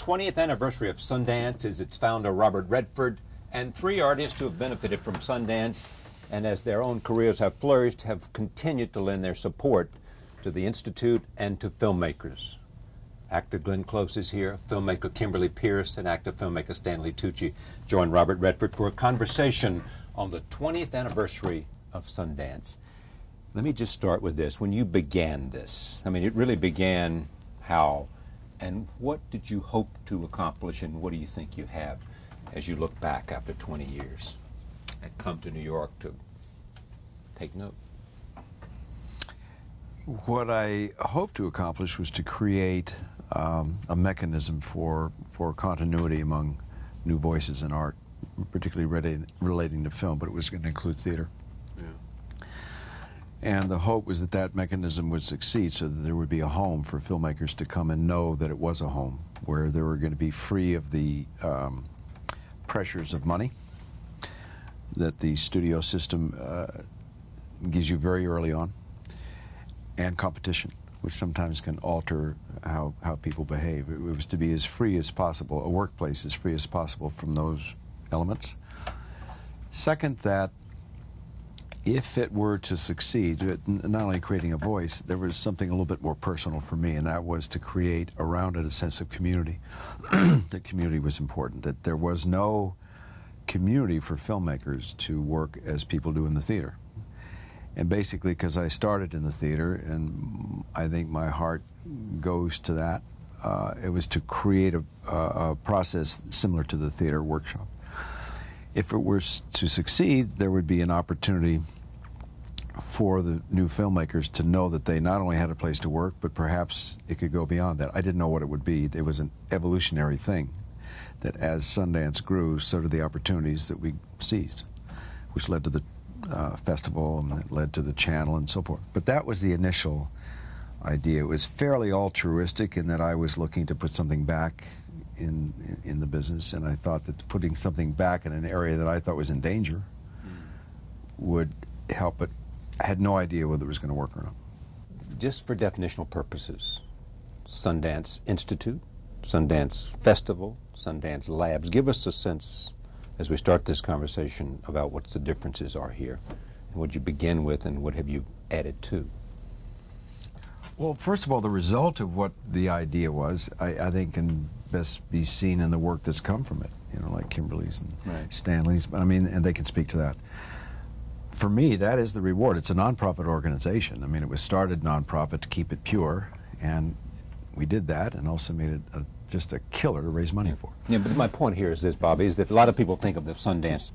20th anniversary of Sundance is its founder, Robert Redford, and three artists who have benefited from Sundance and as their own careers have flourished have continued to lend their support to the Institute and to filmmakers. Actor Glenn Close is here, filmmaker Kimberly Peirce, and actor filmmaker Stanley Tucci join Robert Redford for a conversation on the 20th anniversary of Sundance. Let me just start with this. When you began this, I mean, it really began how, and what did you hope to accomplish, and what do you think you have as you look back after 20 years and come to New York to take note? What I hoped to accomplish was to create a mechanism for continuity among new voices in art, particularly relating to film, but it was going to include theater. Yeah. And the hope was that that mechanism would succeed so that there would be a home for filmmakers to come and know that it was a home, where they were going to be free of the pressures of money that the studio system gives you very early on, and competition, which sometimes can alter how people behave. It was to be as free as possible, a workplace as free as possible from those elements. Second, that if it were to succeed, not only creating a voice, there was something a little bit more personal for me, and that was to create around it a sense of community. That community was important, that there was no community for filmmakers to work as people do in the theater. And basically, because I started in the theater, and I think my heart goes to that, it was to create a process similar to the theater workshop. If it were to succeed, there would be an opportunity for the new filmmakers to know that they not only had a place to work, but perhaps it could go beyond that. I didn't know what it would be. It was an evolutionary thing, that as Sundance grew, so did the opportunities that we seized, which led to the festival, and it led to the channel and so forth. But that was the initial idea. It was fairly altruistic in that I was looking to put something back in the business, and I thought that putting something back in an area that I thought was in danger would help, but I had no idea whether it was going to work or not. Just for definitional purposes, Sundance Institute, Sundance Festival, Sundance Labs, give us a sense as we start this conversation about what the differences are here, and what you begin with and what have you added to. Well, first of all, the result of what the idea was, I think can best be seen in the work that's come from it, you know, like Kimberly's and Stanley's, I mean, and they can speak to that. For me, that is the reward. It's a nonprofit organization. I mean, it was started nonprofit to keep it pure, and we did that and also made it just a killer to raise money for. Yeah, but my point here is this, Bobby, is that a lot of people think of the Sundance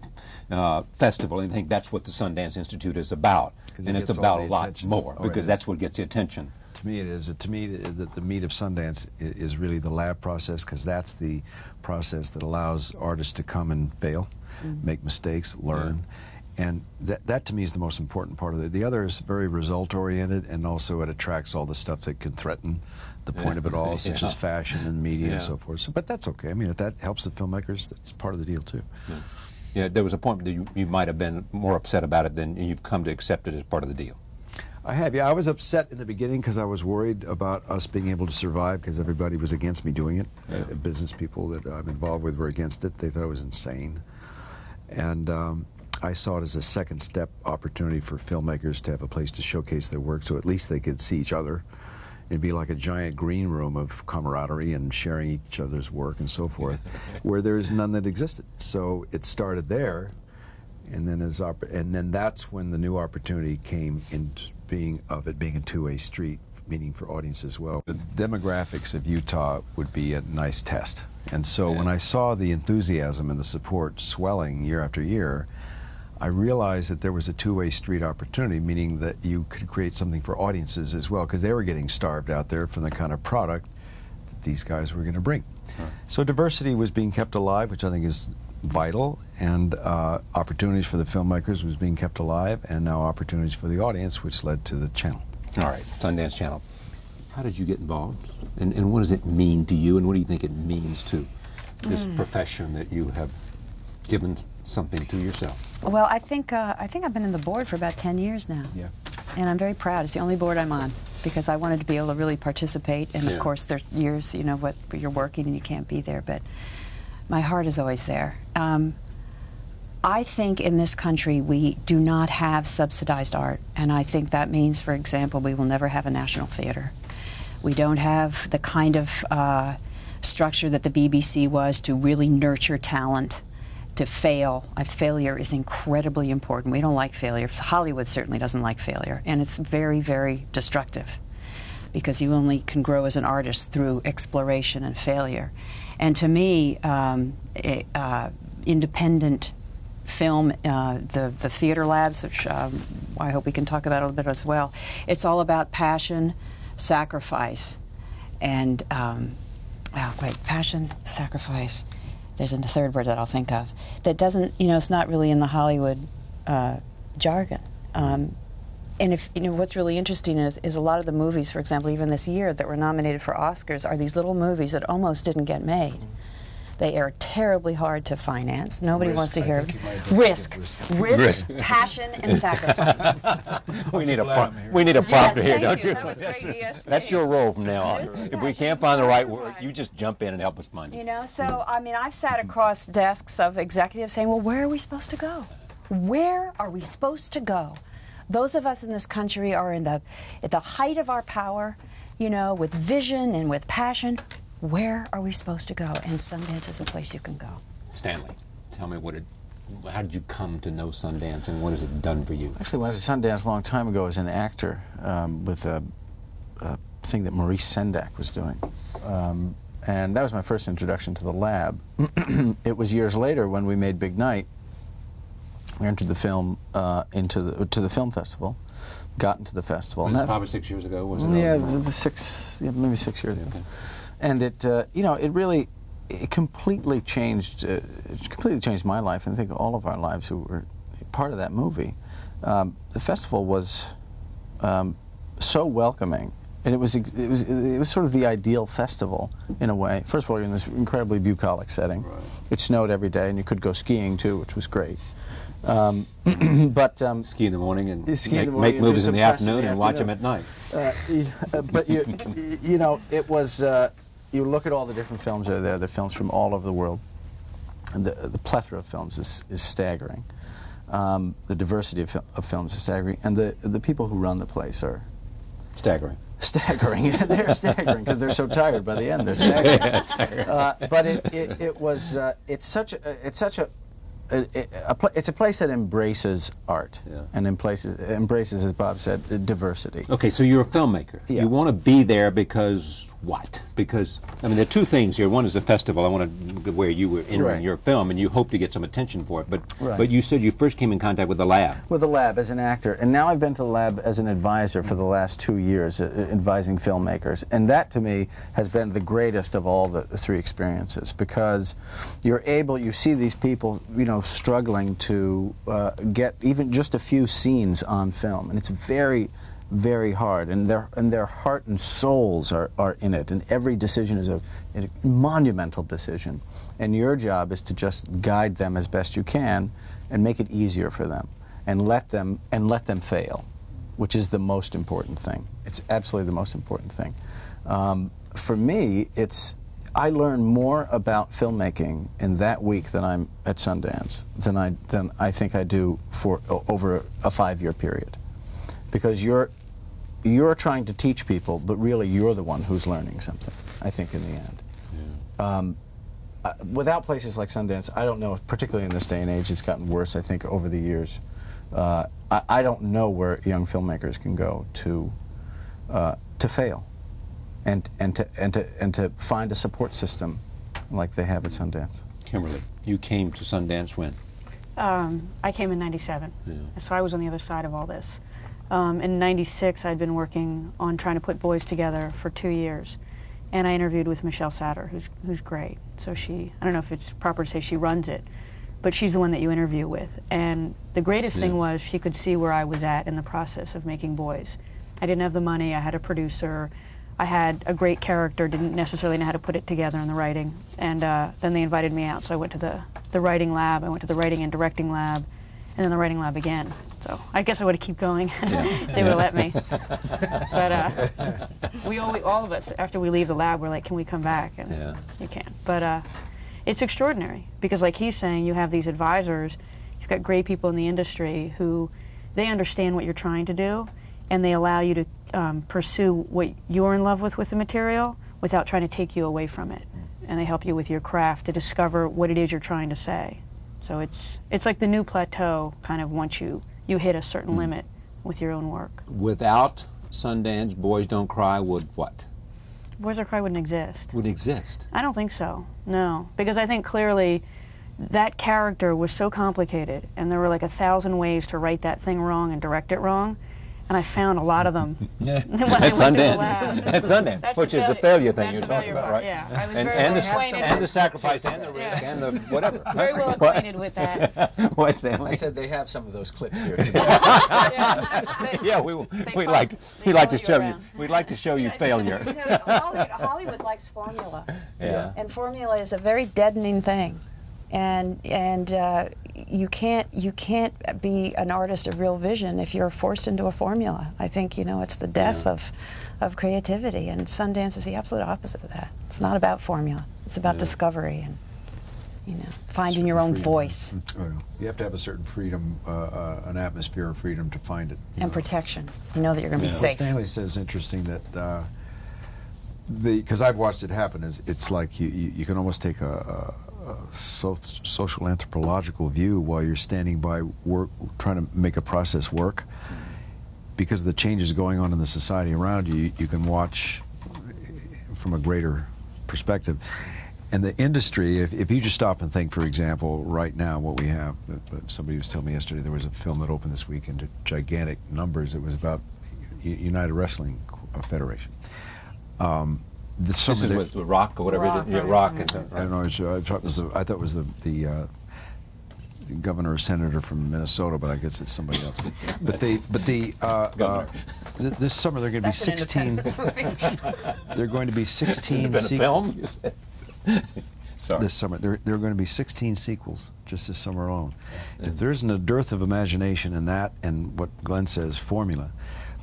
Festival and think that's what the Sundance Institute is about. And it's about a lot more, because that's what gets the attention. To me it is. To me, the meat of Sundance is really the lab process, because that's the process that allows artists to come and fail, make mistakes, learn. And that to me is the most important part of it. The other is very result-oriented, and also it attracts all the stuff that can threaten the point of it all, such as fashion and media and so forth. So, but that's okay. I mean, if that helps the filmmakers, that's part of the deal too. Yeah, there was a point that you might have been more upset about it than you've come to accept it as part of the deal. I have, yeah. I was upset in the beginning because I was worried about us being able to survive, because everybody was against me doing it. Business people that I'm involved with were against it. They thought it was insane. And I saw it as a second step opportunity for filmmakers to have a place to showcase their work, so at least they could see each other. It'd be like a giant green room of camaraderie and sharing each other's work and so forth, where there's none that existed. So it started there, and then that's when the new opportunity came into being of it being a two-way street, meaning for audience as well. The demographics of Utah would be a nice test. And so when I saw the enthusiasm and the support swelling year after year, I realized that there was a two-way street opportunity, meaning that you could create something for audiences as well, because they were getting starved out there from the kind of product that these guys were going to bring. So diversity was being kept alive, which I think is vital, and opportunities for the filmmakers was being kept alive, and now opportunities for the audience, which led to the channel. All right, Sundance Channel. How did you get involved, and what does it mean to you, and what do you think it means to this profession that you have given something to yourself? Well, I think I've been in the board for about 10 years now. Yeah. and I'm very proud. It's the only board I'm on because I wanted to be able to really participate. And of course, there's years, you know, what you're working and you can't be there, but my heart is always there. I think in this country we do not have subsidized art, and I think that means, for example, we will never have a national theater. We don't have the kind of structure that the BBC was to really nurture talent, to fail. Failure is incredibly important. We don't like failure. Hollywood certainly doesn't like failure, and it's very, very destructive because you only can grow as an artist through exploration and failure. And to me, independent film, the theater labs, which I hope we can talk about a little bit as well, it's all about passion, sacrifice, and passion, sacrifice. There's a third word that I'll think of that doesn't, you know, it's not really in the Hollywood jargon. And if, you know, what's really interesting is a lot of the movies, for example, even this year that were nominated for Oscars are these little movies that almost didn't get made. They are terribly hard to finance. Nobody wants to hear risk, passion, and sacrifice. We need a prompter here, don't you? That was great ESP. That's your role from now on. If we can't find the right word, you just jump in and help us find it. You know, so I mean, I've sat across desks of executives saying, "Well, where are we supposed to go? Where are we supposed to go?" Those of us in this country are at the height of our power, you know, with vision and with passion. Where are we supposed to go? And Sundance is a place you can go. Stanley, tell me how did you come to know Sundance and what has it done for you? Actually, when I was at Sundance a long time ago as an actor with a thing that Maurice Sendak was doing. And that was my first introduction to the lab. It was years later when we made Big Night. We entered the film to the film festival, got into the festival. And probably 6 years ago, was it? Yeah, it was maybe 6 years ago. And it, you know, it completely changed. It completely changed my life, and I think all of our lives who were part of that movie. The festival was so welcoming, and it was sort of the ideal festival in a way. First of all, you're in this incredibly bucolic setting. Right. It snowed every day, and you could go skiing too, which was great. But ski in the morning and make movies in the afternoon and watch them at night. But you know, it was. You look at all the different films that are there. The films from all over the world. And the plethora of films is staggering. The diversity of films is staggering, and the people who run the place are staggering. Staggering. They're staggering because they're so tired by the end. They're staggering. But it was. It's a place that embraces art and embraces, as Bob said, diversity. Okay, so you're a filmmaker. Yeah. You want to be there because what? Because, I mean, there are two things here. One is the festival. I want to where you were entering your film, and you hope to get some attention for it. But you said you first came in contact with the lab. With the lab as an actor, and now I've been to the lab as an advisor for the last 2 years, advising filmmakers, and that to me has been the greatest of all the three experiences, because you see these people, you know, struggling to get even just a few scenes on film, and it's very, very hard, and their heart and souls are in it, and every decision is a monumental decision, and your job is to just guide them as best you can and make it easier for them, and let them fail, which is the most important thing. It's absolutely the most important thing. For me, I learn more about filmmaking in that week that I'm at Sundance than I think I do for over a 5-year period, because you're trying to teach people, but really you're the one who's learning something, I think, in the end. Yeah. Without places like Sundance, I don't know, particularly in this day and age, it's gotten worse, I think, over the years. I don't know where young filmmakers can go to fail, and to find a support system like they have at Sundance. Kimberly, you came to Sundance when? I came in '97, so I was on the other side of all this. In '96, I'd been working on trying to put boys together for 2 years, and I interviewed with Michelle Satter, who's great. So I don't know if it's proper to say she runs it, but she's the one that you interview with. And the greatest thing was she could see where I was at in the process of making boys. I didn't have the money. I had a producer. I had a great character, didn't necessarily know how to put it together in the writing. And then they invited me out, so I went to the writing lab. I went to the writing and directing lab, and then the writing lab again. So I guess I would have kept going. They would have let me. But all of us, after we leave the lab, we're like, can we come back? And you can. But it's extraordinary because, like he's saying, you have these advisors. You've got great people in the industry who they understand what you're trying to do, and they allow you to pursue what you're in love with the material without trying to take you away from it. And they help you with your craft to discover what it is you're trying to say. So it's like the new plateau, kind of once you hit a certain limit with your own work. Without Sundance, Boys Don't Cry would what? Boys Don't Cry wouldn't exist. Would exist? I don't think so, no. Because I think clearly that character was so complicated, and there were like 1,000 ways to write that thing wrong and direct it wrong. And I found a lot of them. At Sundance. At Sundance, That's which the is the failure thing you're talking about, right? Yeah, I was and the sacrifice and the risk and the whatever. Very well acquainted with that. What, Stanley? I said they have some of those clips here today. Yeah, we'd like to show you. We'd like to show you failure. You know, Hollywood likes formula. Yeah. And formula is a very deadening thing. And you can't be an artist of real vision if you're forced into a formula. I think, you know, it's the death of creativity, and Sundance is the absolute opposite of that. It's not about formula. It's about discovery and, you know, finding your own voice. You have to have a certain freedom, an atmosphere of freedom to find it. And protection. You know that you're going to be safe. Stanley says interesting that because I've watched it happen. It's like you can almost take a social anthropological view while you're standing by work, trying to make a process work. Because of the changes going on in the society around you, you can watch from a greater perspective. And the industry, if you just stop and think, for example, right now what we have, somebody was telling me yesterday there was a film that opened this week into gigantic numbers. It was about United Wrestling Federation. This is with Rock or whatever it is. Yeah, Rock. I don't know. I thought it was the governor or senator from Minnesota, but I guess it's somebody else. But this summer there are going to be 16. There are going to be 16. Been a film? This summer there are going to be 16 sequels just this summer alone. If there isn't a dearth of imagination in that and what Glenn says, formula.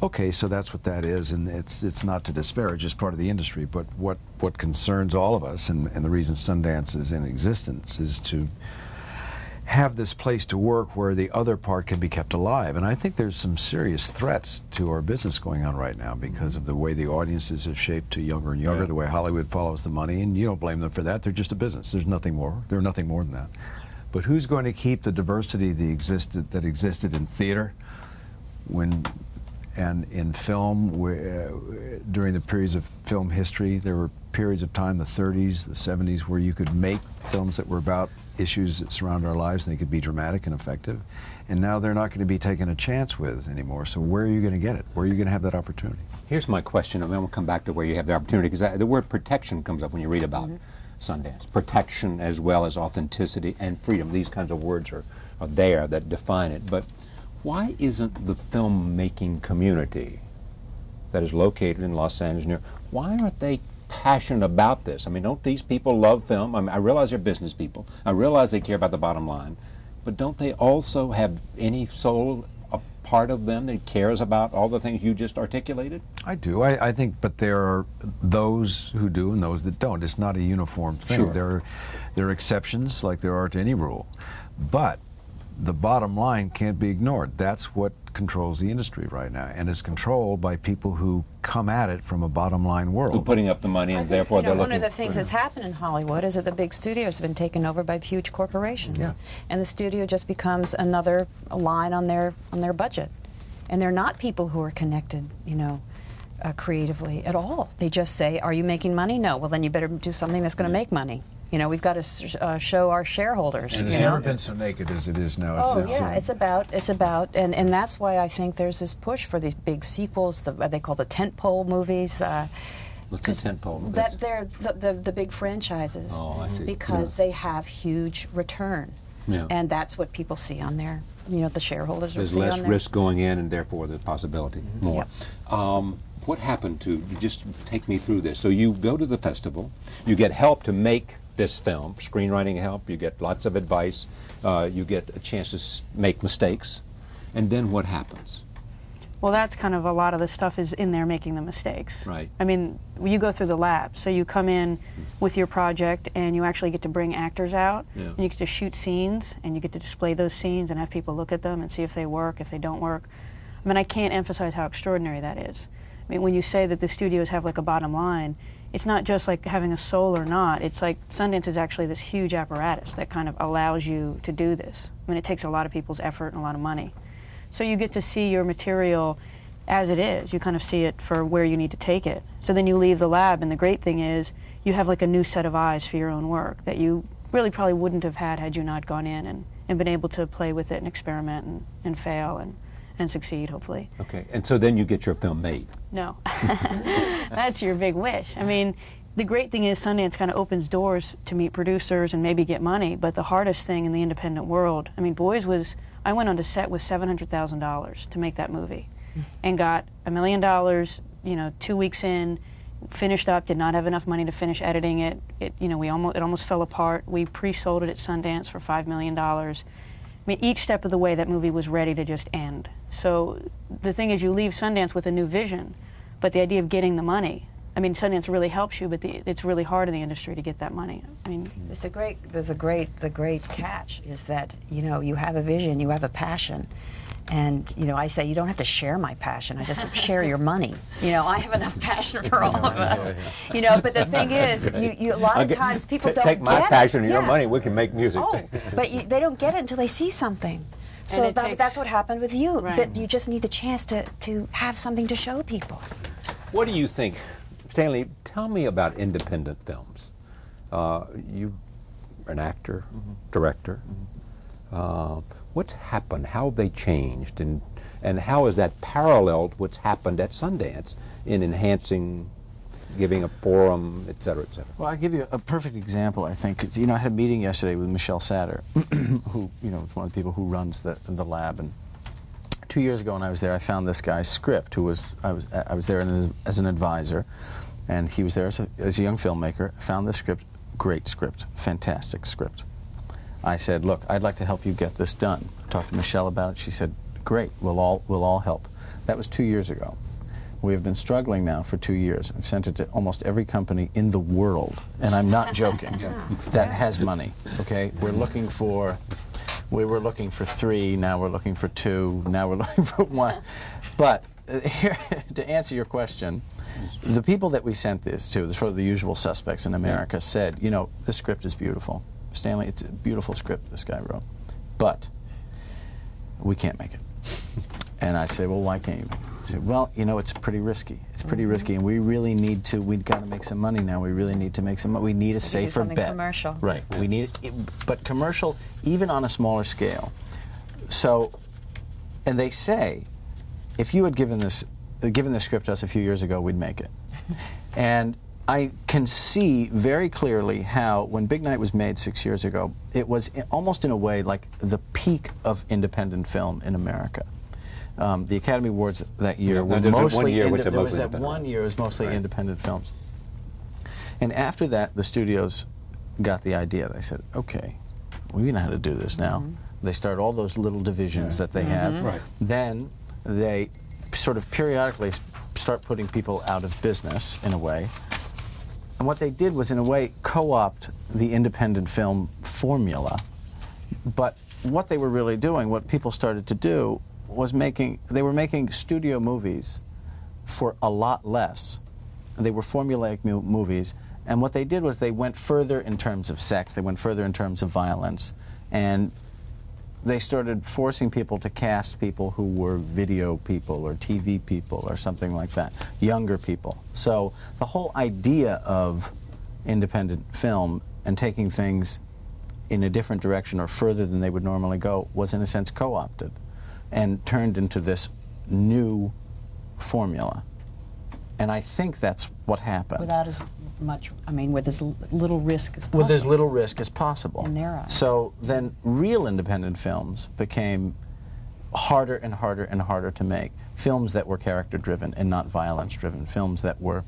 Okay, so that's what that is, and it's not to disparage, it's part of the industry, but what concerns all of us, and the reason Sundance is in existence, is to have this place to work where the other part can be kept alive. And I think there's some serious threats to our business going on right now because of the way the audiences have shaped to younger and younger, the way Hollywood follows the money, and you don't blame them for that. They're just a business. There's nothing more. They're nothing more than that. But who's going to keep the diversity that existed in theater and in film, during the periods of film history? There were periods of time, the 30s, the 70s, where you could make films that were about issues that surround our lives, and they could be dramatic and effective. And now they're not going to be taken a chance with anymore. So where are you going to get it? Where are you going to have that opportunity? Here's my question, and then we'll come back to where you have the opportunity, because the word protection comes up when you read about Sundance. Protection as well as authenticity and freedom. These kinds of words are there that define it. But why isn't the filmmaking community that is located in Los Angeles, New York, why aren't they passionate about this? I mean, don't these people love film? I mean, I realize they're business people. I realize they care about the bottom line. But don't they also have any soul, a part of them that cares about all the things you just articulated? I do. I think, but there are those who do and those that don't. It's not a uniform thing. Sure. There are exceptions like there are to any rule. But the bottom line can't be ignored. That's what controls the industry right now, and is controlled by people who come at it from a bottom line world. Who are putting up the money, and therefore they're looking. One of the things that's happened in Hollywood is that the big studios have been taken over by huge corporations, and the studio just becomes another line on their budget, and they're not people who are connected, you know, creatively at all. They just say, "Are you making money? No. Well, then you better do something that's going to make money." You know, we've got to show our shareholders. And it's never been so naked as it is now. It's about, and that's why I think there's this push for these big sequels, what they call the tentpole movies. What's the tentpole? That they're the big franchises. Oh, I see. Because they have huge return, and that's what people see on their, you know, the shareholders. There's less risk going in, and therefore the possibility more. What happened to, just take me through this. So you go to the festival, you get help to make this film, screenwriting help, you get lots of advice, you get a chance to make mistakes, And then what happens? Well, that's kind of a lot of the stuff is in there making the mistakes. Right. I mean, you go through the lab, so you come in with your project and you actually get to bring actors out, and you get to shoot scenes, and you get to display those scenes and have people look at them and see if they work, if they don't work. I mean, I can't emphasize how extraordinary that is. I mean, when you say that the studios have like a bottom line, it's not just like having a soul or not. It's like Sundance is actually this huge apparatus that kind of allows you to do this. I mean, it takes a lot of people's effort and a lot of money. So you get to see your material as it is. You kind of see it for where you need to take it. So then you leave the lab, and the great thing is you have like a new set of eyes for your own work that you really probably wouldn't have had you not gone in and been able to play with it and experiment and fail and succeed, hopefully. Okay, and so then you get your film made. No. That's your big wish. I mean, the great thing is Sundance kind of opens doors to meet producers and maybe get money, but the hardest thing in the independent world, I mean, I went onto set with $700,000 to make that movie and got $1 million, 2 weeks in, finished up, did not have enough money to finish editing it. It almost fell apart. We pre-sold it at Sundance for $5 million. I mean, each step of the way, that movie was ready to just end. So the thing is, you leave Sundance with a new vision, but the idea of getting the money, I mean, Sundance really helps you, but it's really hard in the industry to get that money. I mean, the great catch is that, you have a vision, you have a passion. And, I say you don't have to share my passion. I just share your money. I have enough passion for all of us. But the thing is, a lot of times people don't get it. Take my passion and your money, we can make music. Oh, but they don't get it until they see something. So that's what happened with you. Right. But you just need the chance to have something to show people. What do you think? Stanley, tell me about independent films. You're an actor, director. What's happened? How have they changed? And how has that paralleled what's happened at Sundance in enhancing, giving a forum, et cetera, et cetera? Well, I'll give you a perfect example, I think. I had a meeting yesterday with Michelle Satter, who, is one of the people who runs the lab. And 2 years ago when I was there, I found this guy's script, I was there as an advisor, and he was there as a young filmmaker. Found this script, great script, fantastic script. I said, look, I'd like to help you get this done. Talked to Michelle about it. She said, great, we'll all help. That was 2 years ago. We have been struggling now for 2 years. I've sent it to almost every company in the world, and I'm not joking, that has money, okay? We were looking for 3, now we're looking for 2, now we're looking for 1. But here, to answer your question, the people that we sent this to, the sort of the usual suspects in America, said, the script is beautiful. Stanley, it's a beautiful script this guy wrote, but we can't make it. And I say, well, why can't you make it? He said, well, it's pretty risky. It's pretty risky, and we've got to make some money now. We really need to make some money. We need a safer bet. Commercial. Right. We need it, but commercial, even on a smaller scale. So, and they say, if you had given this script to us a few years ago, we'd make it. And I can see very clearly how, when Big Night was made 6 years ago, it was almost in a way like the peak of independent film in America. The Academy Awards that year were mostly independent films. And after that, the studios got the idea. They said, okay, we know how to do this now. They start all those little divisions that they have. Right. Then they sort of periodically start putting people out of business, in a way. And what they did was, in a way, co-opt the independent film formula. But what they were really doing, what people started to do, was they were making studio movies for a lot less. They were formulaic movies. And what they did was they went further in terms of sex, they went further in terms of violence, and they started forcing people to cast people who were video people or TV people or something like that, younger people. So the whole idea of independent film and taking things in a different direction or further than they would normally go was, in a sense, co-opted and turned into this new formula. And I think that's what happened. Without as much, with as little risk as possible. With as little risk as possible. In their eyes. So then real independent films became harder and harder and harder to make. Films that were character-driven and not violence-driven. Films that were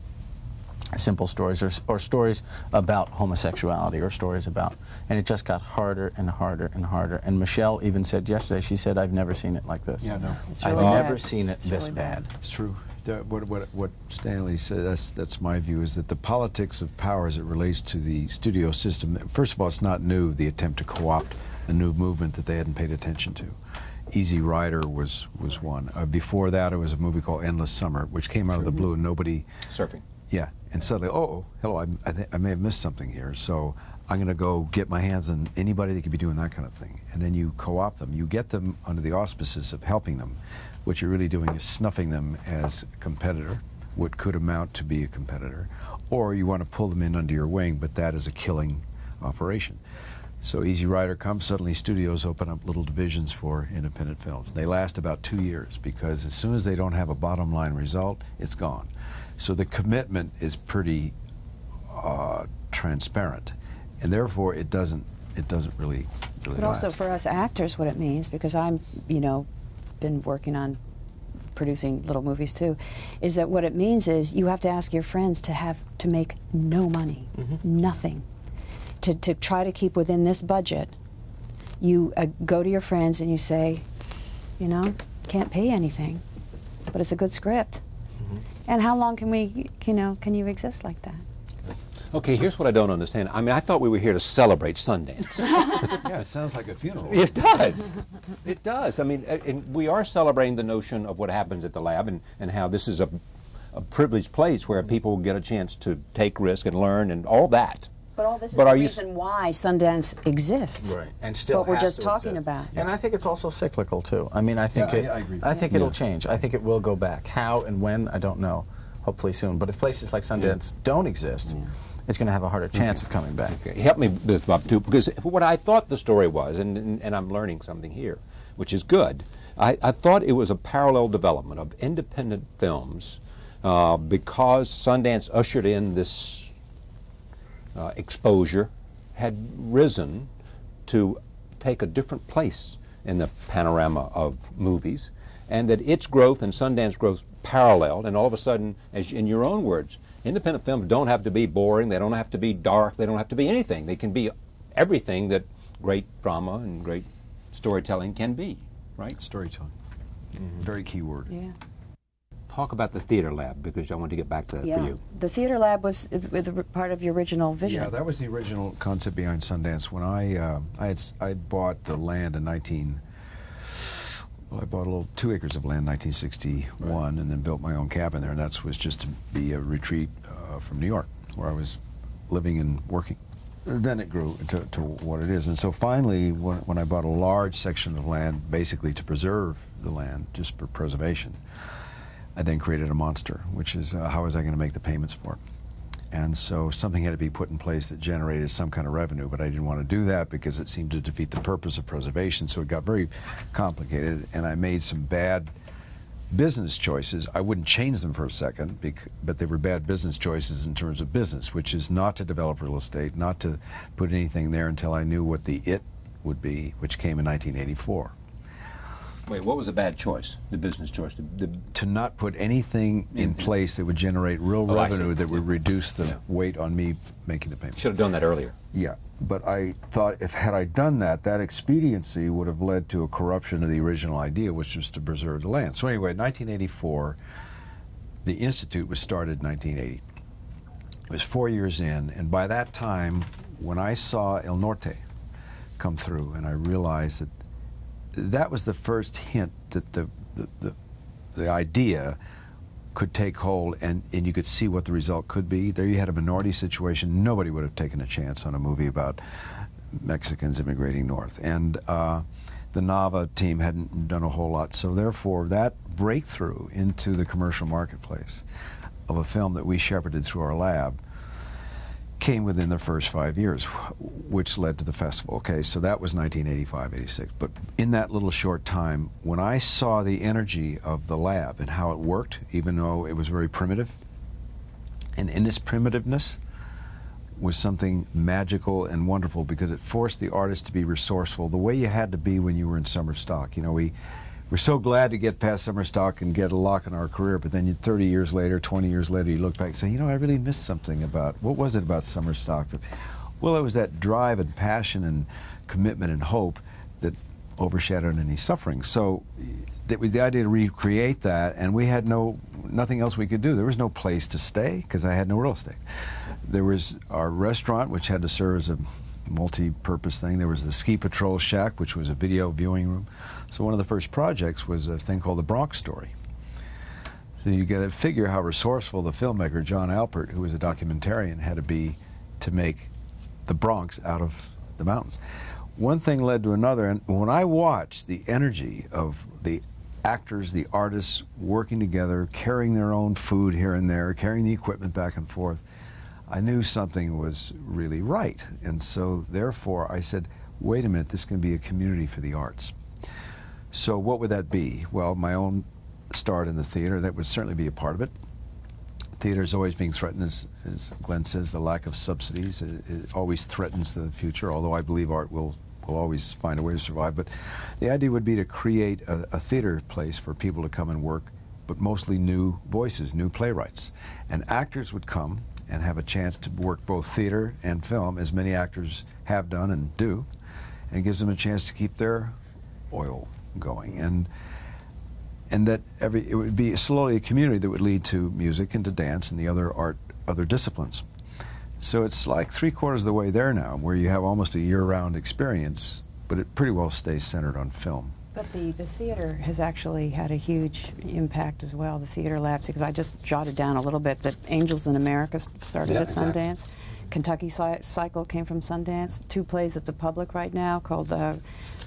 simple stories, or stories about homosexuality, or stories about, and it just got harder and harder and harder. And Michelle even said yesterday, she said, "I've never seen it like this. Yeah, no. I've really never bad. seen it It's this really bad." bad. It's true. What Stanley said, that's my view, is that the politics of power as it relates to the studio system, first of all, it's not new, the attempt to co-opt a new movement that they hadn't paid attention to. Easy Rider was one. Before that, it was a movie called Endless Summer, which came out of the blue, and nobody... Surfing. Yeah, and suddenly, hello, I may have missed something here, so I'm going to go get my hands on anybody that could be doing that kind of thing. And then you co-opt them. You get them under the auspices of helping them. What you're really doing is snuffing them as a competitor, what could amount to be a competitor, or you want to pull them in under your wing, but that is a killing operation. So Easy Rider comes, suddenly studios open up little divisions for independent films. They last about 2 years, because as soon as they don't have a bottom line result, it's gone. So the commitment is pretty transparent, and therefore it doesn't really But also last. for us actors, what it means, because I'm, been working on producing little movies too, is that what it means is you have to ask your friends to make no money, nothing, to try to keep within this budget. You go to your friends and you say, can't pay anything, but it's a good script. And how long can you exist like that? Okay, here's what I don't understand. I mean, I thought we were here to celebrate Sundance. Yeah, it sounds like a funeral. It does. It does. I mean, and we are celebrating the notion of what happens at the lab, and how this is a privileged place where people get a chance to take risk and learn and all that. But all this is But the are you reason why Sundance exists. Right, and still what we're has just to talking exist. about. And I think it's also cyclical too. I mean, I think I agree. I think it'll change. I think it will go back. How and when, I don't know. Hopefully soon. But if places like Sundance don't exist, it's going to have a harder chance of coming back. Okay, help me with this, Bob, too, because what I thought the story was, and I'm learning something here, which is good. I thought it was a parallel development of independent films because Sundance ushered in this exposure, had risen to take a different place in the panorama of movies, and that its growth and Sundance growth paralleled, and all of a sudden, as in your own words, independent films don't have to be boring, they don't have to be dark, they don't have to be anything. They can be everything that great drama and great storytelling can be, right? Storytelling. Very key word. Yeah. Talk about the theater lab, because I want to get back to that for you. The theater lab was part of your original vision. Yeah, that was the original concept behind Sundance. When I bought the land in I bought 2 acres of land in 1961, and then built my own cabin there, and that was just to be a retreat from New York, where I was living and working. And then it grew to what it is, and so finally, when I bought a large section of land, basically to preserve the land, just for preservation, I then created a monster, which is how was I going to make the payments for it? And so something had to be put in place that generated some kind of revenue, but I didn't want to do that because it seemed to defeat the purpose of preservation, so it got very complicated, and I made some bad business choices. I wouldn't change them for a second, but they were bad business choices in terms of business, which is not to develop real estate, not to put anything there until I knew what the it would be, which came in 1984. Wait, what was a bad choice, the business choice? To not put anything in place that would generate real I see. revenue that would reduce the Yeah. weight on me making the payment. Should have done that earlier. Yeah, but I thought had I done that, that expediency would have led to a corruption of the original idea, which was to preserve the land. So anyway, in 1984, the Institute was started in 1980. It was 4 years in, and by that time, when I saw El Norte come through, and I realized that was the first hint that the idea could take hold, and you could see what the result could be. There you had a minority situation. Nobody would have taken a chance on a movie about Mexicans immigrating north. And the Nava team hadn't done a whole lot. So therefore, that breakthrough into the commercial marketplace of a film that we shepherded through our lab came within the first 5 years, which led to the festival. Okay, so that was 1985, 86. But in that little short time, when I saw the energy of the lab and how it worked, even though it was very primitive, and in its primitiveness was something magical and wonderful, because it forced the artist to be resourceful the way you had to be when you were in summer stock. You know, we're so glad to get past summer stock and get a lock in our career, but then 30 years later, 20 years later, you look back and say, you know, I really missed something about, what was it about summer stock? Well, it was that drive and passion and commitment and hope that overshadowed any suffering. So it was the idea to recreate that, and we had nothing else we could do. There was no place to stay because I had no real estate. There was our restaurant, which had to serve as a multi-purpose thing. There was the Ski Patrol Shack, which was a video viewing room. So one of the first projects was a thing called the Bronx Story. So you got to figure how resourceful the filmmaker John Alpert, who was a documentarian, had to be to make the Bronx out of the mountains. One thing led to another, and when I watched the energy of the actors, the artists working together, carrying their own food here and there, carrying the equipment back and forth, I knew something was really right. And so therefore I said, wait a minute, this can be a community for the arts. So what would that be? Well, my own start in the theater, that would certainly be a part of it. Theater is always being threatened, as Glenn says, the lack of subsidies. It always threatens the future, although I believe art will always find a way to survive. But the idea would be to create a theater place for people to come and work, but mostly new voices, new playwrights. And actors would come and have a chance to work both theater and film, as many actors have done and do, and it gives them a chance to keep their oil going. And that it would be slowly a community that would lead to music and to dance and the other disciplines. So it's like 3/4 of the way there now, where you have almost a year-round experience, but it pretty well stays centered on film. But the theater has actually had a huge impact as well, the theater labs, because I just jotted down a little bit that Angels in America started at Sundance. Kentucky Cycle came from Sundance. 2 plays at the Public right now called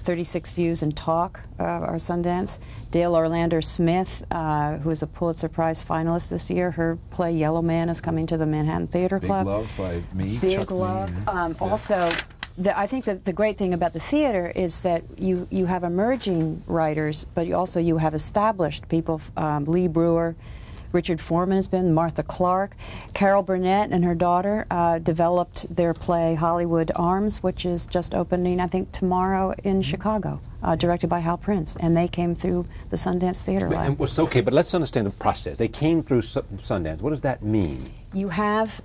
36 Views and Talk are Sundance. Dale Orlander Smith, who is a Pulitzer Prize finalist this year, her play Yellow Man is coming to the Manhattan Theater Club. Big Love by me. Big Chuck Love. Lee, Also, I think that the great thing about the theater is that you have emerging writers, but you have established people. Lee Brewer, Richard Foreman has been, Martha Clark. Carol Burnett and her daughter developed their play Hollywood Arms, which is just opening, I think, tomorrow in Chicago, directed by Hal Prince. And they came through the Sundance Theater Lab. Okay, but let's understand the process. They came through Sundance. What does that mean? You have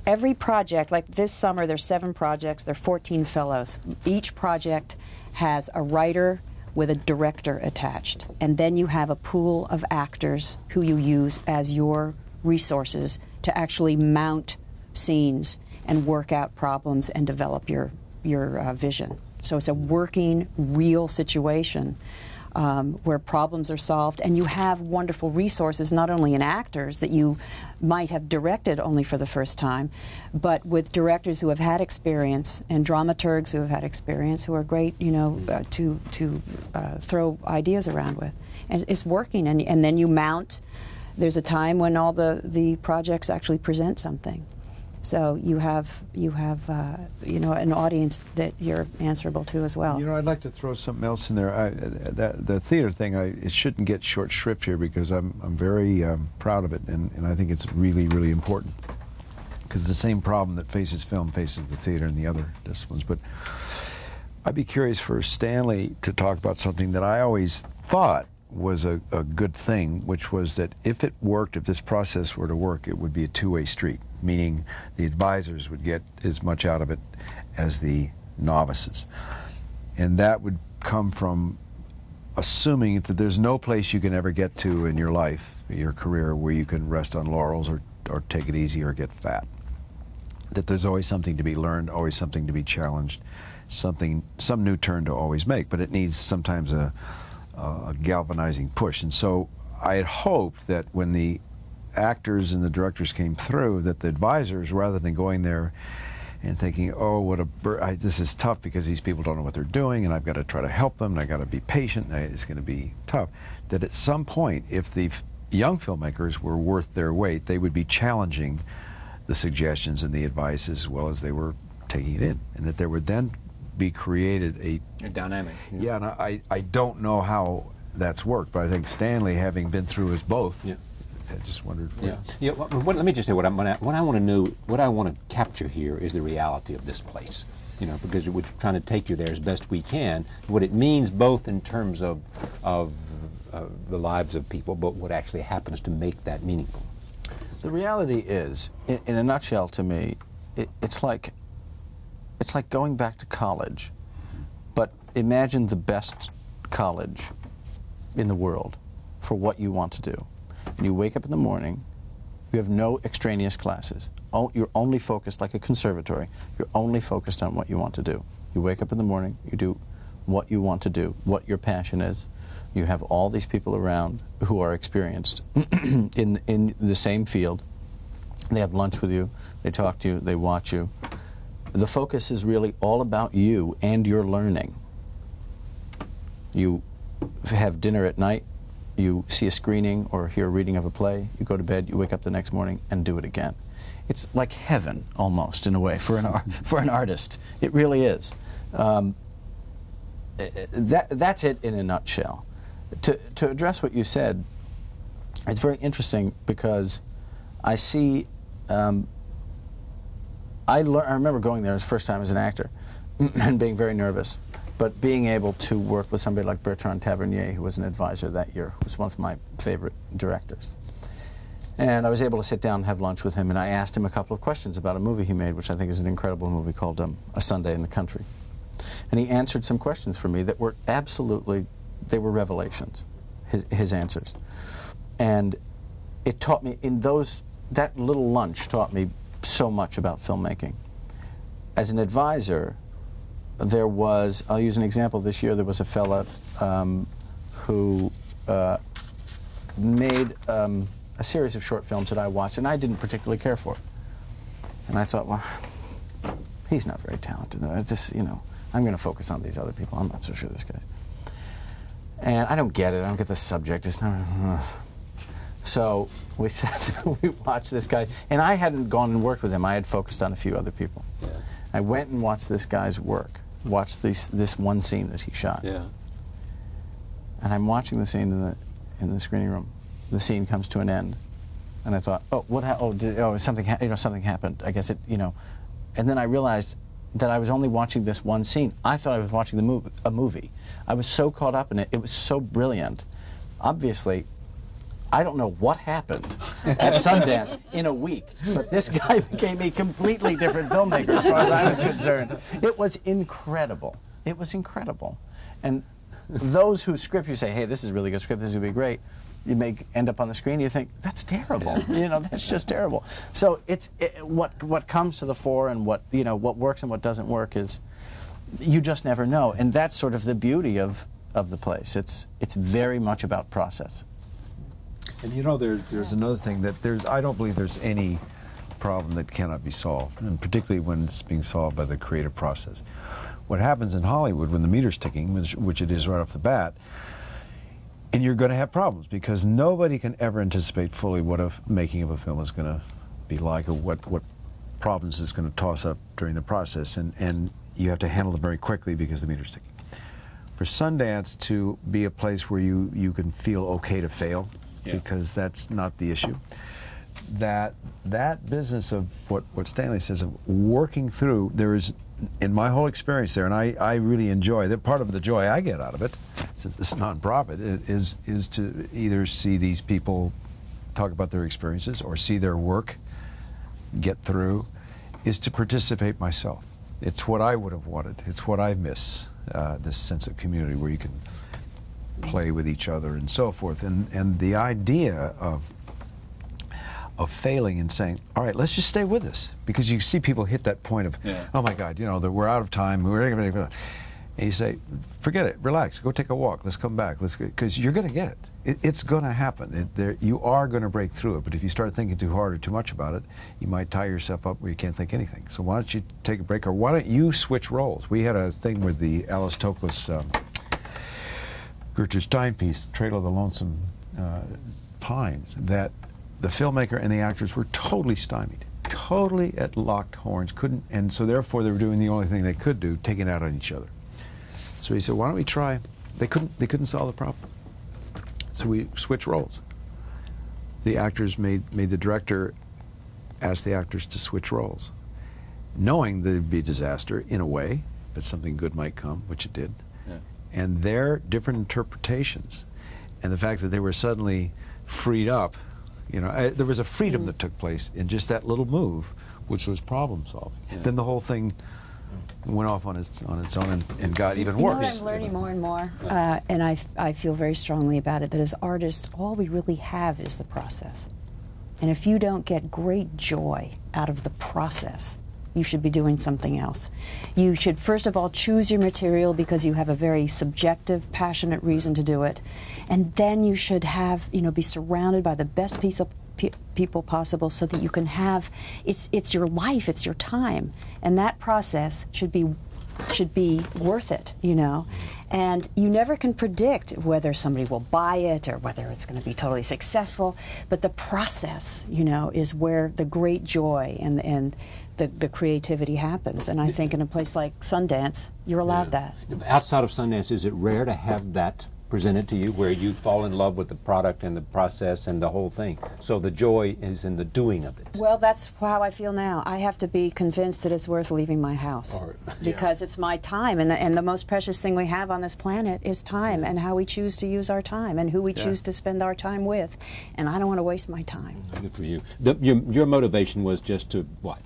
every project, like this summer there's 7 projects, there are 14 fellows. Each project has a writer with a director attached. And then you have a pool of actors who you use as your resources to actually mount scenes and work out problems and develop your vision. So it's a working, real situation where problems are solved, and you have wonderful resources, not only in actors that you might have directed only for the first time, but with directors who have had experience and dramaturgs who have had experience, who are great, to throw ideas around with. And it's working, and then you mount. There's a time when all the projects actually present something. So you have an audience that you're answerable to as well. I'd like to throw something else in there. The theater thing, it shouldn't get short shrift here because I'm very proud of it, and I think it's really, really important. Because the same problem that faces film faces the theater and the other disciplines. But I'd be curious for Stanley to talk about something that I always thought was a good thing, which was that if it worked, if this process were to work, it would be a two-way street, meaning the advisors would get as much out of it as the novices. And that would come from assuming that there's no place you can ever get to in your life, your career, where you can rest on laurels or take it easy or get fat. That there's always something to be learned, always something to be challenged, some new turn to always make, but it needs sometimes a galvanizing push. And so I had hoped that when the actors and the directors came through, that the advisors, rather than going there and thinking, oh, this is tough because these people don't know what they're doing and I've got to try to help them and I've got to be patient and it's going to be tough, that at some point, if the young filmmakers were worth their weight, they would be challenging the suggestions and the advice as well as they were taking it in, and that there would then be created a dynamic. Yeah, and I don't know how that's worked, but I think Stanley, having been through us both, I just wondered. Let me just say what I want to capture here is the reality of this place. you know, because we're trying to take you there as best we can. What it means both in terms of the lives of people, but what actually happens to make that meaningful. The reality is, in a nutshell, to me, it's like going back to college, but imagine the best college in the world for what you want to do. And you wake up in the morning, you have no extraneous classes. You're only focused, like a conservatory, you're only focused on what you want to do. You wake up in the morning, you do what you want to do, what your passion is. You have all these people around who are experienced in the same field. They have lunch with you, they talk to you, they watch you. The focus is really all about you and your learning. You have dinner at night, you see a screening or hear a reading of a play, you go to bed, you wake up the next morning and do it again. It's like heaven, almost, in a way, for an artist. It really is. That's it in a nutshell. To address what you said, it's very interesting because I see, I remember going there the first time as an actor and being very nervous, but being able to work with somebody like Bertrand Tavernier, who was an advisor that year, who was one of my favorite directors. And I was able to sit down and have lunch with him, and I asked him a couple of questions about a movie he made, which I think is an incredible movie called A Sunday in the Country. And he answered some questions for me that were absolutely, they were revelations, his answers. And it taught me, that little lunch taught me so much about filmmaking. As an advisor, there was, I'll use an example, this year there was a fella who made a series of short films that I watched and I didn't particularly care for. And I thought, well, he's not very talented. I just, you know, I'm going to focus on these other people. I'm not so sure this guy's. And I don't get it. I don't get the subject. It's not. So we sat, we watched this guy, and I hadn't gone and worked with him. I had focused on a few other people. Yeah. I went and watched this guy's work. Watched this one scene that he shot. Yeah. And I'm watching the scene in the screening room. The scene comes to an end, and I thought, oh, what? Something happened. I guess it, you know. And then I realized that I was only watching this one scene. I thought I was watching a movie. I was so caught up in it. It was so brilliant. Obviously, I don't know what happened at Sundance in a week, but this guy became a completely different filmmaker as far as I was concerned. It was incredible. It was incredible. And those whose script you say, hey, this is a really good script, this is going to be great, you may end up on the screen, you think, that's terrible. You know, that's just terrible. So what comes to the fore and what works and what doesn't work is, you just never know. And that's sort of the beauty of the place. It's very much about process. And you know, there's another thing that I don't believe there's any problem that cannot be solved, and particularly when it's being solved by the creative process. What happens in Hollywood when the meter's ticking, which it is right off the bat, and you're going to have problems because nobody can ever anticipate fully what a making of a film is going to be like, or what problems it's going to toss up during the process, and you have to handle them very quickly because the meter's ticking. For Sundance to be a place where you can feel okay to fail, yeah, because that's not the issue. That business of what Stanley says of working through, there is, in my whole experience there, and I really enjoy that. Part of the joy I get out of it, since it's non-profit, is to either see these people talk about their experiences or see their work get through, is to participate myself. It's what I would have wanted. It's what I miss, this sense of community where you can play with each other and so forth. And the idea of failing and saying, all right, let's just stay with this, because you see people hit that point of, yeah, oh my God, you know, we're out of time, and you say, forget it, relax, go take a walk, let's come back, because you're going to get it. It's going to happen. You are going to break through it, but if you start thinking too hard or too much about it, you might tie yourself up where you can't think anything. So why don't you take a break, or why don't you switch roles? We had a thing with the Alice Toklas Gertrude Stein piece, Trail of the Lonesome Pines, that the filmmaker and the actors were totally stymied, totally at locked horns, couldn't, and so therefore they were doing the only thing they could do, taking it out on each other. So he said, why don't we try? They couldn't solve the problem. So we switched roles. The actors made the director ask the actors to switch roles. knowing that it'd be a disaster in a way, but something good might come, which it did. Yeah. And their different interpretations, and the fact that they were suddenly freed up, there was a freedom that took place in just that little move, which was problem solving. Yeah. Then the whole thing went off on its own and got even You know worse. what I'm learning more and more, and I feel very strongly about it, that as artists, all we really have is the process. And if you don't get great joy out of the process, you should be doing something else. You should, first of all, choose your material because you have a very subjective, passionate reason to do it. And then you should have, be surrounded by the best people possible so that you can have, it's your life, it's your time. And that process should be worth it, And you never can predict whether somebody will buy it or whether it's going to be totally successful. But the process, is where the great joy and the creativity happens. And I think in a place like Sundance, you're allowed that. Outside of Sundance, is it rare to have that presented to you where you fall in love with the product and the process and the whole thing? So the joy is in the doing of it. Well, that's how I feel now. I have to be convinced that it's worth leaving my house because it's my time, and the most precious thing we have on this planet is time, and how we choose to use our time and who we choose to spend our time with. And I don't want to waste my time. Good for you. Your motivation was just to what?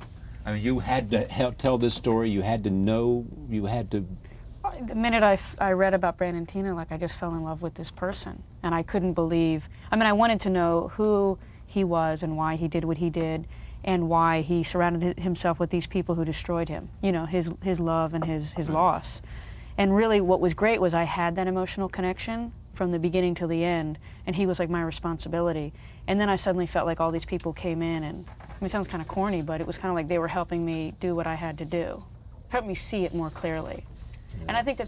I mean, you had to tell this story. You had to know. You had to. The minute I read about Brandon Teena, I just fell in love with this person. And I couldn't believe, I wanted to know who he was and why he did what he did and why he surrounded himself with these people who destroyed him, his love and his loss. And really what was great was I had that emotional connection from the beginning till the end, and he was like my responsibility. And then I suddenly felt like all these people came in, and it sounds kind of corny, but it was kind of like they were helping me do what I had to do, helped me see it more clearly. And I think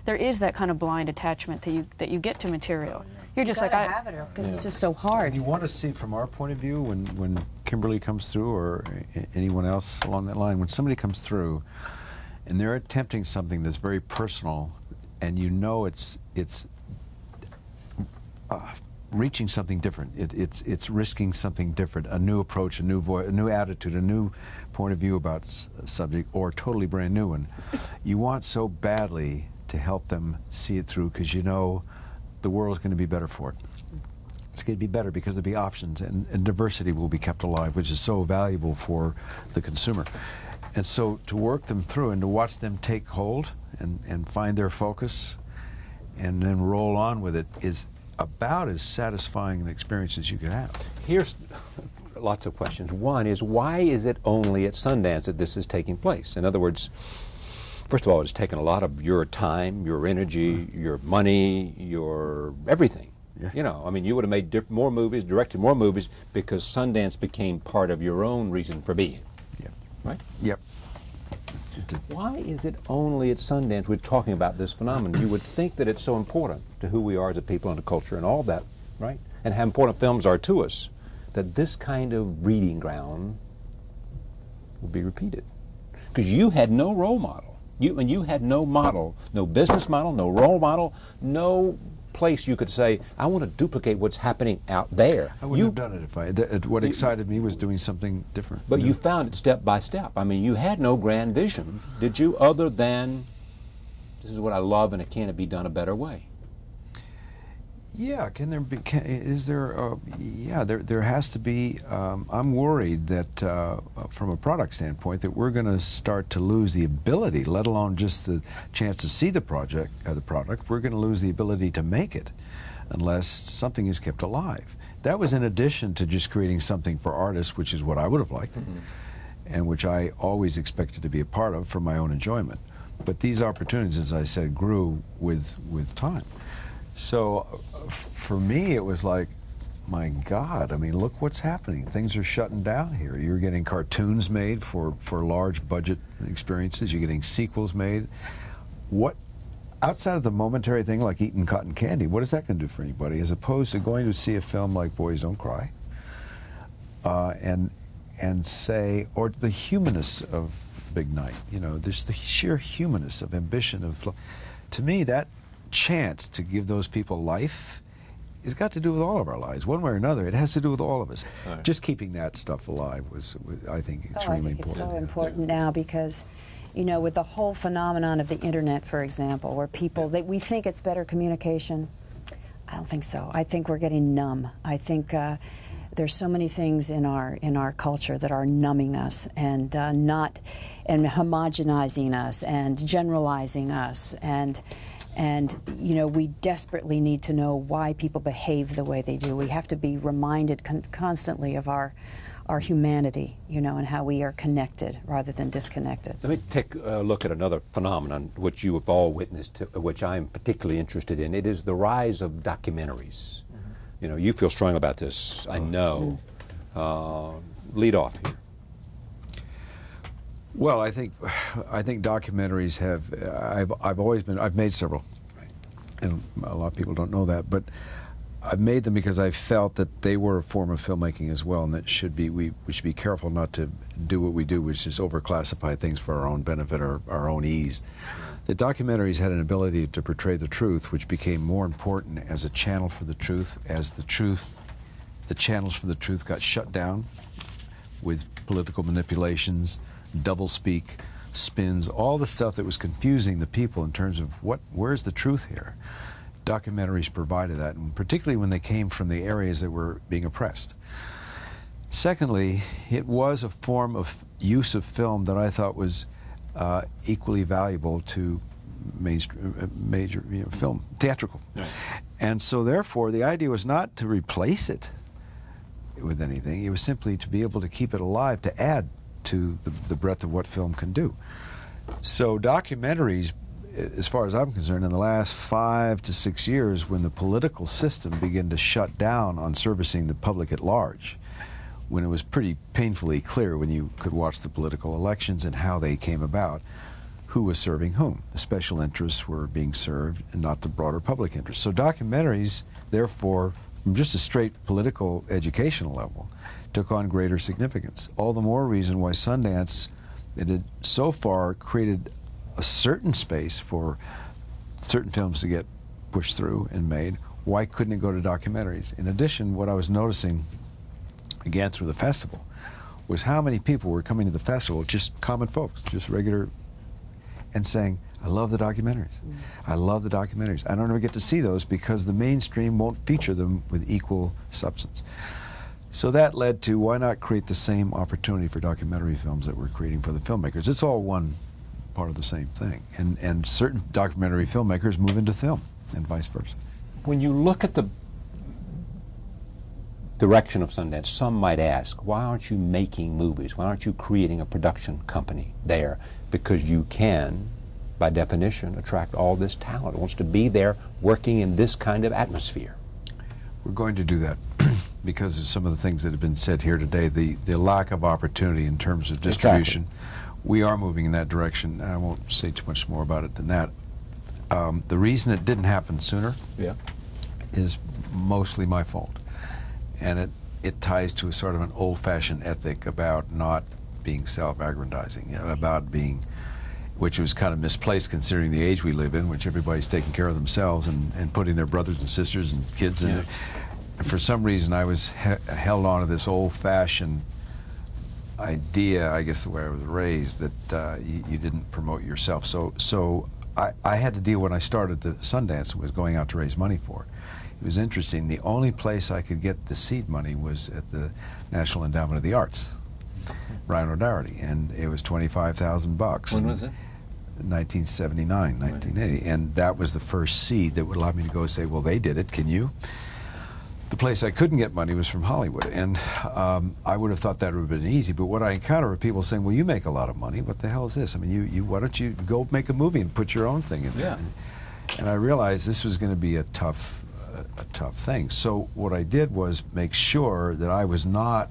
there is that kind of blind attachment that you get to material. You're just like, I have it because it's just so hard. You want to see from our point of view when Kimberly comes through or anyone else along that line, when somebody comes through and they're attempting something that's very personal, and it's reaching something different. It's risking something different, a new approach, a new voice, a new attitude, a new point of view about a subject, or a totally brand new one. You want so badly to help them see it through because the world's going to be better for it. It's going to be better because there'll be options, and diversity will be kept alive, which is so valuable for the consumer. And so to work them through and to watch them take hold and find their focus and then roll on with it is about as satisfying an experience as you could have. Here's lots of questions. One is, why is it only at Sundance that this is taking place? In other words, first of all, it's taken a lot of your time, your energy, your money, your everything. Yeah. You would have made more movies, directed more movies, because Sundance became part of your own reason for being. Yeah. Right? Yep. Why is it only at Sundance we're talking about this phenomenon? You would think that it's so important to who we are as a people and a culture and all that, right? And how important films are to us, that this kind of breeding ground will be repeated. Because you had no role model. You had no model, no business model, no role model, no place you could say, I want to duplicate what's happening out there. I wouldn't have done it if what excited me was doing something different. But you found it step by step. You had no grand vision, did you, other than this is what I love and it can't be done a better way? Yeah, there has to be, I'm worried that from a product standpoint that we're going to start to lose the ability, let alone just the chance to see the product, we're going to lose the ability to make it unless something is kept alive. That was in addition to just creating something for artists, which is what I would have liked, and which I always expected to be a part of for my own enjoyment. But these opportunities, as I said, grew with time. So for me, it was like, my God, look what's happening. Things are shutting down here. You're getting cartoons made for large budget experiences. You're getting sequels made. What, outside of the momentary thing like eating cotton candy, what is that going to do for anybody, as opposed to going to see a film like Boys Don't Cry and say, or the humanness of Big Night. There's the sheer humanness of ambition. To me, that chance to give those people life has got to do with all of our lives, one way or another. It has to do with all of us. All right. Just keeping that stuff alive was I think, I extremely think it's important. so important now because, you know, with the whole phenomenon of the internet, for example, where people, we think it's better communication. I don't think so. I think we're getting numb. I think there's so many things in our culture that are numbing us and homogenizing us and generalizing us and you know, we desperately need to know why people behave the way they do. We have to be reminded constantly of our humanity, you know, and how we are connected rather than disconnected. Let me take a look at another phenomenon which you have all witnessed, which I'm particularly interested in. It is the rise of documentaries. You know, you feel strong about this, I know. Lead off here. Well, I think documentaries have. I've made several, and a lot of people don't know that, but I've made them because I felt that they were a form of filmmaking as well, and that we should be careful not to do what we do, which is overclassify things for our own benefit or our own ease. The documentaries had an ability to portray the truth, which became more important as a channel for the truth, as the channels for the truth got shut down with political manipulations, doublespeak, spins, all the stuff that was confusing the people in terms of where's the truth here. Documentaries provided that, and particularly when they came from the areas that were being oppressed. Secondly, it was a form of use of film that I thought was equally valuable to major film, theatrical. Right. And so therefore the idea was not to replace it with anything, it was simply to be able to keep it alive, to add to the breadth of what film can do. So documentaries, as far as I'm concerned, in the last 5 to 6 years, when the political system began to shut down on servicing the public at large, when it was pretty painfully clear when you could watch the political elections and how they came about, who was serving whom. The special interests were being served and not the broader public interest. So documentaries, therefore, from just a straight political educational level, took on greater significance. All the more reason why Sundance, it had so far created a certain space for certain films to get pushed through and made. Why couldn't it go to documentaries? In addition, what I was noticing, again through the festival, was how many people were coming to the festival, just common folks, just regular, and saying, I love the documentaries. I love the documentaries. I don't ever get to see those because the mainstream won't feature them with equal substance. So that led to, why not create the same opportunity for documentary films that we're creating for the filmmakers? It's all one part of the same thing. And certain documentary filmmakers move into film and vice versa. When you look at the direction of Sundance, some might ask, why aren't you making movies? Why aren't you creating a production company there? Because you can, by definition, attract all this talent. It wants to be there working in this kind of atmosphere. We're going to do that because of some of the things that have been said here today, the lack of opportunity in terms of distribution. Exactly. We are moving in that direction. I won't say too much more about it than that. The reason it didn't happen sooner is mostly my fault. And it ties to a sort of an old-fashioned ethic about not being self-aggrandizing, about being, which was kind of misplaced considering the age we live in, which everybody's taking care of themselves and putting their brothers and sisters and kids in it. And for some reason I was held on to this old-fashioned idea, I guess the way I was raised, that you didn't promote yourself. So I had to deal when I started the Sundance, was going out to raise money for it. It was interesting. The only place I could get the seed money was at the National Endowment of the Arts, Ryan O'Doherty, and it was $25,000. When was it? 1979, 1980, and that was the first seed that would allow me to go say, well, they did it, can you? The place I couldn't get money was from Hollywood, and I would have thought that would have been easy, but what I encounter are people saying, well, you make a lot of money, what the hell is this? I mean, why don't you go make a movie and put your own thing in there? And I realized this was going to be a tough thing. So what I did was make sure that I was not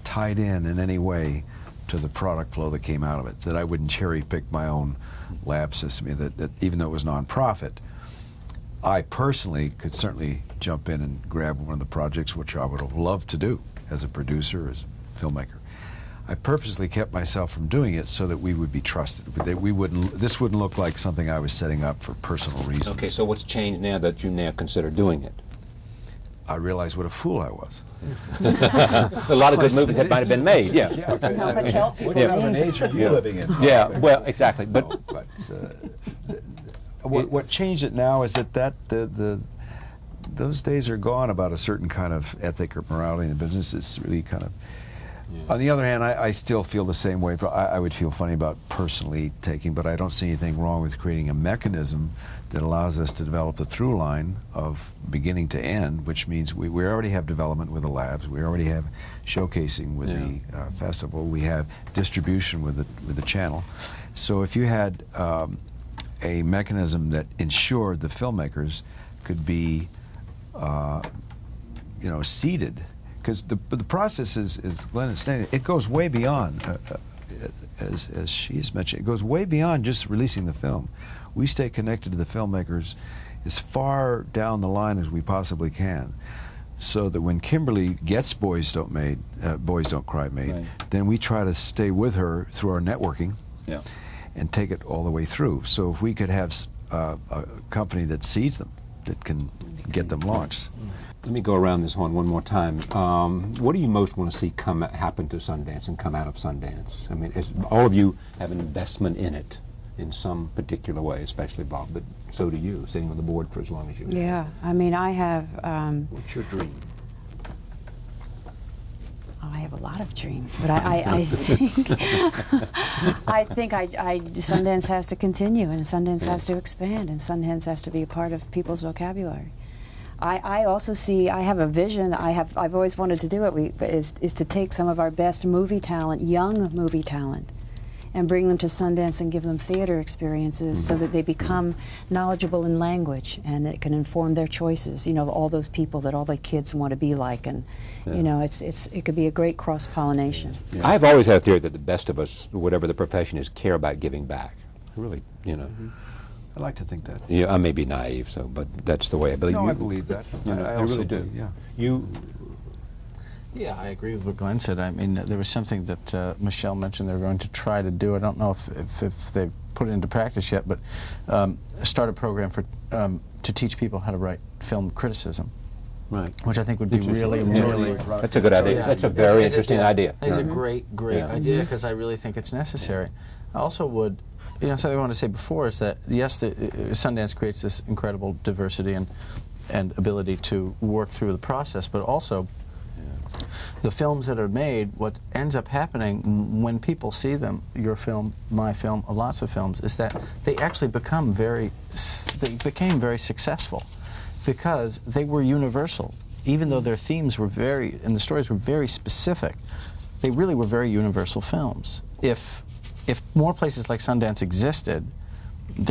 tied in any way to the product flow that came out of it, that I wouldn't cherry pick my own lab system, that even though it was nonprofit, I personally could certainly jump in and grab one of the projects, which I would have loved to do as a producer, as a filmmaker. I purposely kept myself from doing it so that we would be trusted. That this wouldn't look like something I was setting up for personal reasons. Okay, so what's changed now that you now consider doing it? I realized what a fool I was. A lot of good movies that might have been made, yeah. How much help What people kind of an need. age are you living in? Yeah, well, exactly. But No, but what changed it now is that those days are gone about a certain kind of ethic or morality in the business. It's really kind of. On the other hand, I still feel the same way. I would feel funny about personally taking, but I don't see anything wrong with creating a mechanism that allows us to develop the through line of beginning to end, which means we already have development with the labs, we already have showcasing with the festival, we have distribution with the channel. So if you had a mechanism that ensured the filmmakers could be, seated. Because the process is Glenn and Stanley, it goes way beyond, as she has mentioned, it goes way beyond just releasing the film. We stay connected to the filmmakers as far down the line as we possibly can, so that when Kimberly gets Boys Don't Cry made, right. then we try to stay with her through our networking yeah. and take it all the way through. So if we could have a company that seeds them, that can get them launched. Let me go around this horn one more time. What do you most want to see happen to Sundance and come out of Sundance? I mean, all of you have an investment in it in some particular way, especially Bob, but so do you, sitting on the board for as long as you have. Yeah, I mean, I have. What's your dream? I have a lot of dreams, but I think Sundance has to continue, and Sundance has to expand, and Sundance has to be a part of people's vocabulary. I also see, I have a vision, I've always wanted to do it, is to take some of our best movie talent, young movie talent, and bring them to Sundance and give them theater experiences so that they become knowledgeable in language and it can inform their choices. You know, all those people that all the kids want to be like, and you know, it could be a great cross-pollination. Yeah. I've always had a theory that the best of us, whatever the profession is, care about giving back. Really, you know. I like to think that. Yeah, I may be naive, but that's the way I believe. No, I believe that. I also really do. believe, yeah. Yeah, I agree with what Glenn said. I mean, there was something that Michelle mentioned they were going to try to do. I don't know if they've put it into practice yet, but start a program to teach people how to write film criticism. Right. Which I think would be really That's a good idea. yeah. That's a very interesting idea. It's a great idea because I really think it's necessary. I also would, something I want to say before is that, yes, Sundance creates this incredible diversity and ability to work through the process, but also the films that are made, what ends up happening when people see them, your film, my film, lots of films, is that they actually became very successful because they were universal. Even though their themes were and the stories were very specific, they really were very universal films. If more places like Sundance existed,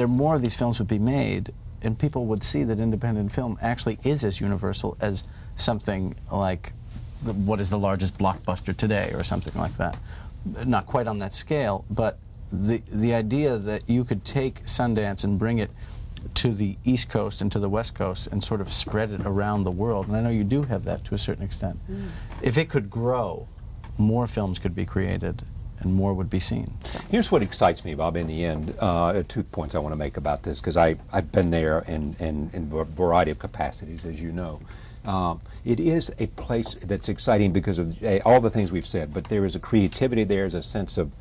more of these films would be made, and people would see that independent film actually is as universal as something like what is the largest blockbuster today, or something like that. Not quite on that scale, but the idea that you could take Sundance and bring it to the East Coast and to the West Coast and sort of spread it around the world, and I know you do have that to a certain extent. If it could grow, more films could be created and more would be seen. Here's what excites me, Bob, in the end. 2 points I want to make about this, because I've been there in a variety of capacities, as you know. It is a place that's exciting because of all the things we've said, but there is a creativity, there's a sense of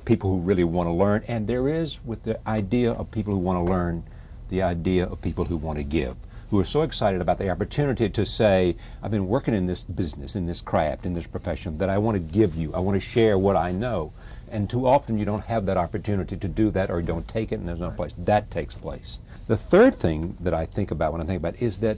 people who really want to learn, and there is, with the idea of people who want to learn, the idea of people who want to give, who are so excited about the opportunity to say, I've been working in this business, in this craft, in this profession, that I want to give you, I want to share what I know. And too often you don't have that opportunity to do that, or you don't take it, and there's no place. That takes place. The third thing that I think about when I think about it is that,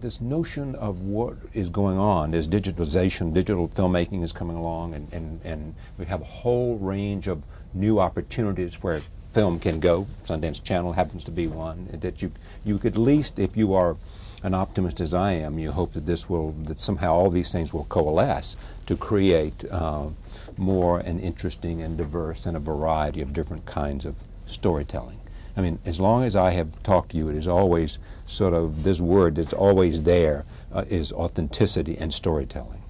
this notion of what is going on, is digitalization, digital filmmaking is coming along, and we have a whole range of new opportunities where film can go. Sundance Channel happens to be one. That you could, at least, if you are an optimist as I am, you hope that that somehow all these things will coalesce to create more and interesting and diverse and a variety of different kinds of storytelling. I mean, as long as I have talked to you, it is always sort of this word that's always there is authenticity and storytelling.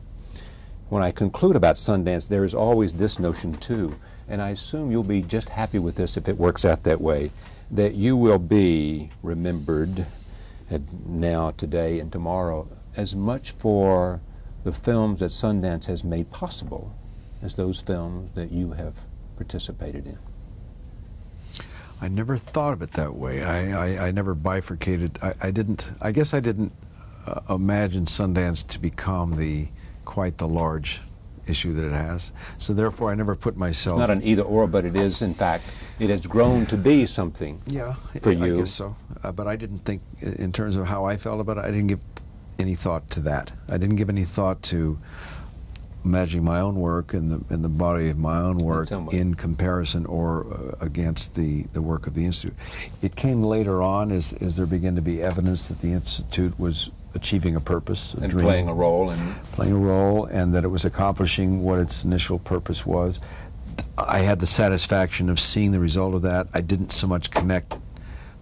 When I conclude about Sundance, there is always this notion too, and I assume you'll be just happy with this if it works out that way, that you will be remembered now, today, and tomorrow, as much for the films that Sundance has made possible as those films that you have participated in? I never thought of it that way. I never bifurcated. I guess I didn't imagine Sundance to become quite the large issue that it has. So therefore, I never put myself. It's not an either or, but it is, in fact, it has grown to be something. Yeah, for you. I guess so. But I didn't think, in terms of how I felt about it, I didn't give any thought to that. I didn't give any thought to imagining my own work and the body of my own work in comparison or against the work of the Institute. It came later on as there began to be evidence that the Institute was achieving a purpose, and playing a role, and that it was accomplishing what its initial purpose was. I had the satisfaction of seeing the result of that. I didn't so much connect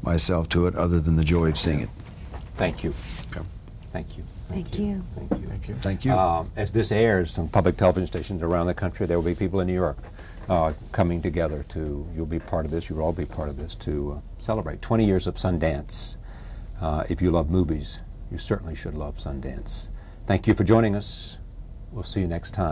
myself to it other than the joy of seeing it. Thank you. Okay. Thank you. Thank you. Thank you. Thank you. Thank you. As this airs on public television stations around the country, there will be people in New York coming together you'll be part of this, you'll all be part of this, to celebrate 20 years of Sundance. If you love movies, you certainly should love Sundance. Thank you for joining us. We'll see you next time.